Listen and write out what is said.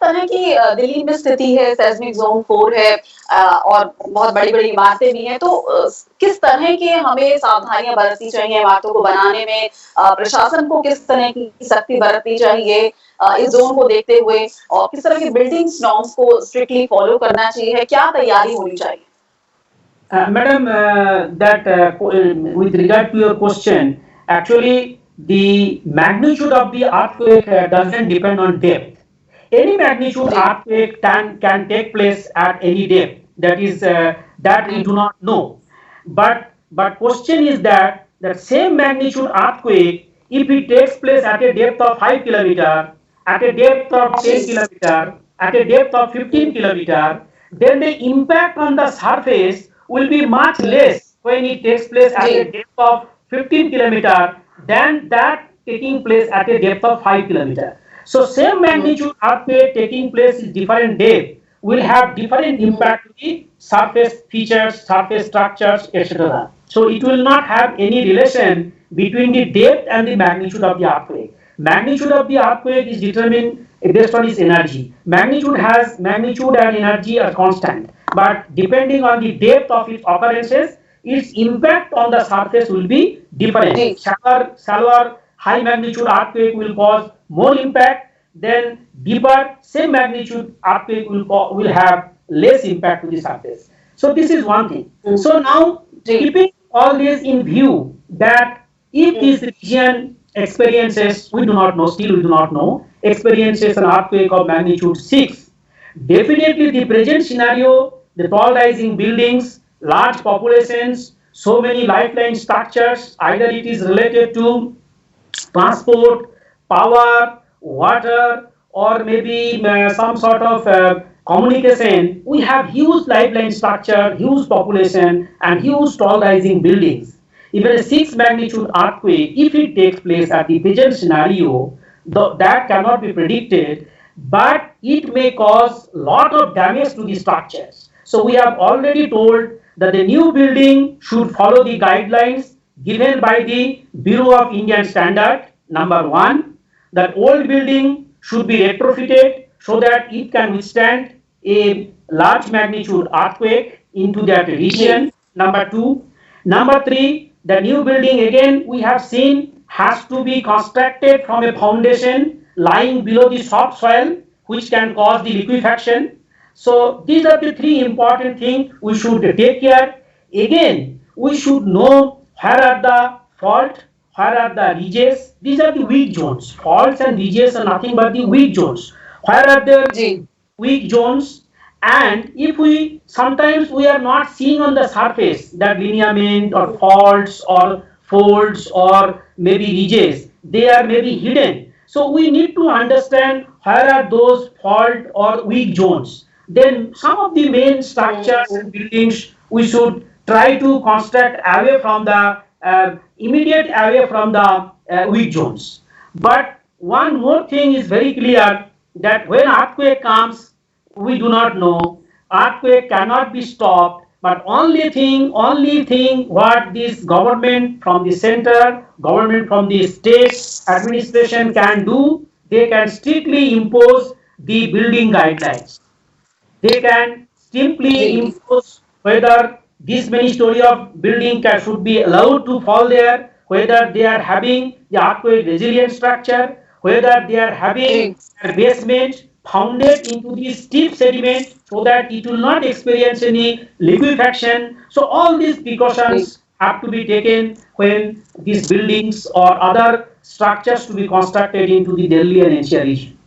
तरह की दिल्ली में स्थिति है, सेस्मिक ज़ोन 4 है और बहुत बड़ी-बड़ी इमारतें भी हैं, तो किस तरह की हमें सावधानियाँ बरतनी चाहिए इमारतों को बनाने में? प्रशासन को किस तरह की सख्ती बरतनी चाहिए इस ज़ोन को देखते हुए और किस तरह के बिल्डिंग्स नॉर्म्स को स्ट्रिक्टली फॉलो करना चाहिए? क्या तैयारी होनी चाहिए? Madam, with regard to your question, actually the magnitude of the earthquake doesn't depend on depth. Any magnitude earthquake can take place at any depth. That is that we do not know. But question is that same magnitude earthquake, if it takes place at a depth of 5 kilometer, at a depth of 10 kilometer, at a depth of 15 kilometer, then the impact on the surface will be much less when it takes place at a depth of 15 kilometer than that taking place at a depth of 5 kilometer. So same magnitude earthquake taking place in different depth will have different impact to the surface features, surface structures, etc. So it will not have any relation between the depth and the magnitude of the earthquake. Magnitude of the earthquake is determined based on its energy. Magnitude and energy are constant, but depending on the depth of its occurrences, its impact on the surface will be different. Shallower high magnitude earthquake will cause more impact, then deeper same magnitude earthquake will have less impact to the surface. So this is one thing. So now keeping all this in view, that if this region experiences, we do not know, still we do not know, experiences an earthquake of magnitude 6, definitely the present scenario, the tall rising buildings, large populations, so many lifeline structures, either it is related to transport, power, water, or maybe some sort of communication. We have huge lifeline structure, huge population, and huge tall rising buildings. Even a 6 magnitude earthquake, if it takes place at the present scenario, that cannot be predicted, but it may cause lot of damage to the structures. So we have already told that the new building should follow the guidelines given by the Bureau of Indian Standard. Number 1, that old building should be retrofitted so that it can withstand a large magnitude earthquake into that region. Number 2. Number 3, the new building, again we have seen, has to be constructed from a foundation lying below the soft soil, which can cause the liquefaction. So these are the 3 important things we should take care. Again, we should know where are the fault, where are the ridges. These are the weak zones. Faults and ridges are nothing but the weak zones. Where are the weak zones? And if we sometimes we are not seeing on the surface that lineament or faults or folds or maybe ridges, they are maybe hidden. So we need to understand where are those fault or weak zones. Then some of the main structures and buildings we should try to construct away from the immediate away from the weak zones. But one more thing is very clear, that when earthquake comes, we do not know. Earthquake cannot be stopped, but only thing what this government from the center, government from the state administration can do, they can strictly impose the building guidelines. They can simply impose whether this many story of building should be allowed to fall there, whether they are having the earthquake resilient structure, whether they are having their basement founded into the steep sediment so that it will not experience any liquefaction. So all these precautions have to be taken when these buildings or other structures to be constructed into the Delhi and NCR region.